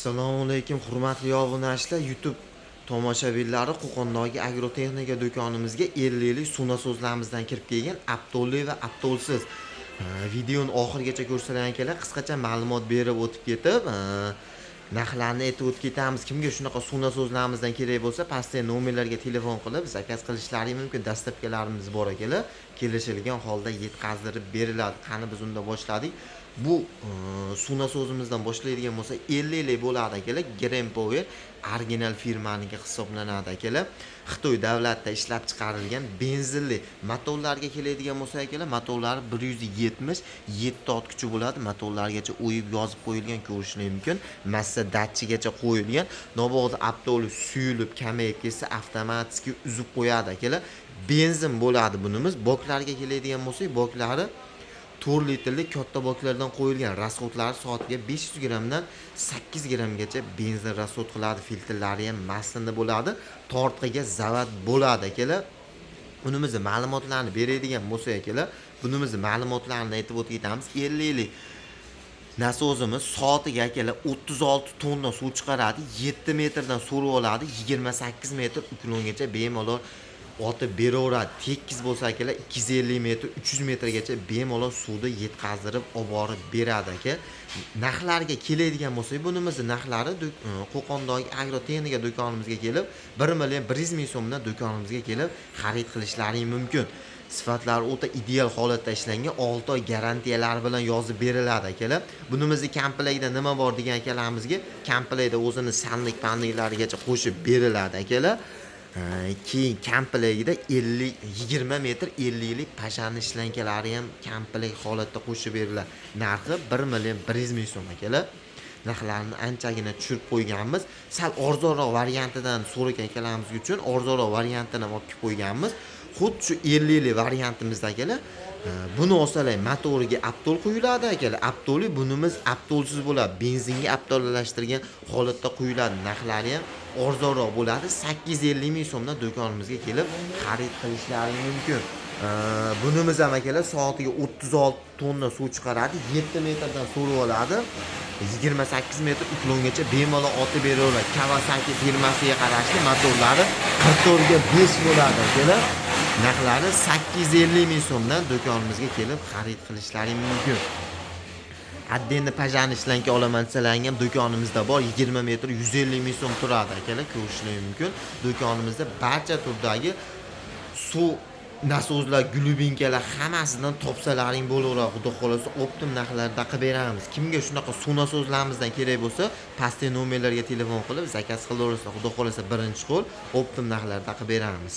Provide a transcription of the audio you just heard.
Assalomu alaykum hurmatli obunachilar, YouTube tomoshabinlari. Qo'qondagi agrotexnika do'konimizga 50 yillik suna so'zlarimizdan kirib kelgan Abdulli va Abdulsiz videoni oxirigacha ko'rsalar qisqacha ma'lumot berib o'tib ketib, narxlarni aytib o'tib ketamiz. Kimga shunaqa suna so'zlarimizdan kerak bo'lsa, pastdagi nomerlarga telefon qilib zakaz qilishlari mumkin. Dastlabkilarimiz bor ekanlar, kelishilgan holda yetkazdirib beriladi. Qani biz unda boshladik. Bu suna so'zimizdan boshlaydigan bo'lsa 50 yillik bo'ladi akalar. Greenpower original firmaniki hisoblanadi akalar. Xitoy davlatida ishlab chiqarilgan benzinli motorlarga keladigan bo'lsa akalar, motorlari 177 ot kuchi bo'ladi. Motorlargacha o'yib yozib qo'yilgan, ko'rishingiz mumkin. Massa datchigacha qo'yilgan. Nobog'da avtomobil suyulib kamayib ketsa avtomatik uzib qo'yadi akalar. Benzin bo'ladi bunimiz. Boklarga keladigan bo'lsak, boklari 4 litrlik katta boklardan qo'yilgan. Rasxodlari soatiga 500 grammdan 8 grammgacha benzin rasxod qiladi. Filtrlari ham maslinda bo'ladi. Tortqiga zavat bo'ladi akalar. Bunimiz ma'lumotlarni beradigan bo'lsa akalar, bunimiz ma'lumotlarni aytib o'tamiz. 50 yillik nasozimiz soatiga akalar 36 tonna suv chiqaradi. 7 metrdan so'rib oladi. 28 metr uklongacha bemalol otib beraveradi. Tekis bo'lsa akalar 250 metr, 300 metrgacha bemalol suvni yetkazdirib olib borib beradi aka. Narxlarga keladigan bo'lsak, bunimizning narxlari Qo'qondagi agrotexnika do'konimizga kelib 1 million 100 ming so'mdan do'konimizga kelib xarid qilishlaring mumkin. Sifatlari o'ta ideal holatda ishlangan, 6 oy garantiyalari bilan yozib beriladi akalar. Bunimizning komplektda nima bor degan akalarimizga, komplektda o'zini sanlik panellarigacha qo'shib beriladi akalar. Keyin komplektda 20 metr 50 yillik pashani ishlankalari ham komplekt holatda qo'shib beriladi. Narxi 1 million 100 ming so'm akalar. Narxlarni anchagina tushirib qo'yganmiz. Sal arzonroq variantidan so'ragan akalarimiz uchun arzonroq variantini olib kelib qo'yganmiz. Xuddi shu 50 yillik variantimizda akalar, buni olsalar motoriga Abdul quyiladi akalar. Abduli bunimiz Abdulsiz bo'ladi. Benzinga abdullashtirgan holatda quyiladi. Narxlari ham arzonroq bo'ladi. 850 ming so'mdan do'konimizga kelib xarid qilishlari mumkin. Bunimiz ham akalar soatiga 36 tonna suv chiqaradi. 7 metrdan so'rib oladi. 28 metr uklongacha bemalol otib beraveradi. Kawasaki firmasiga qarashli motorlari 44 ga 5 bo'ladi akalar. Narxlari 850 ming so'mdan do'konimizga kelib xarid qilishlari mumkin. Addenni pajani ishlanka olaman desalarga ham do'konimizda bor. 20 metr 150 ming so'm turadi akalar, ko'rishingiz mumkin. Do'konimizda barcha turdagi suv nasozlar, glubinkalar hammasidan topsalaring bo'laveradi. Xudo xolasa optim narxlarda qilib beramiz. Kimga shunaqa suv nasozlarimizdan kerak bo'lsa, pastdagi nomerlarga telefon qilib zakaz qilaverasizlar. Xudo xolasa birinchi qo'l optim narxlarda qilib beramiz.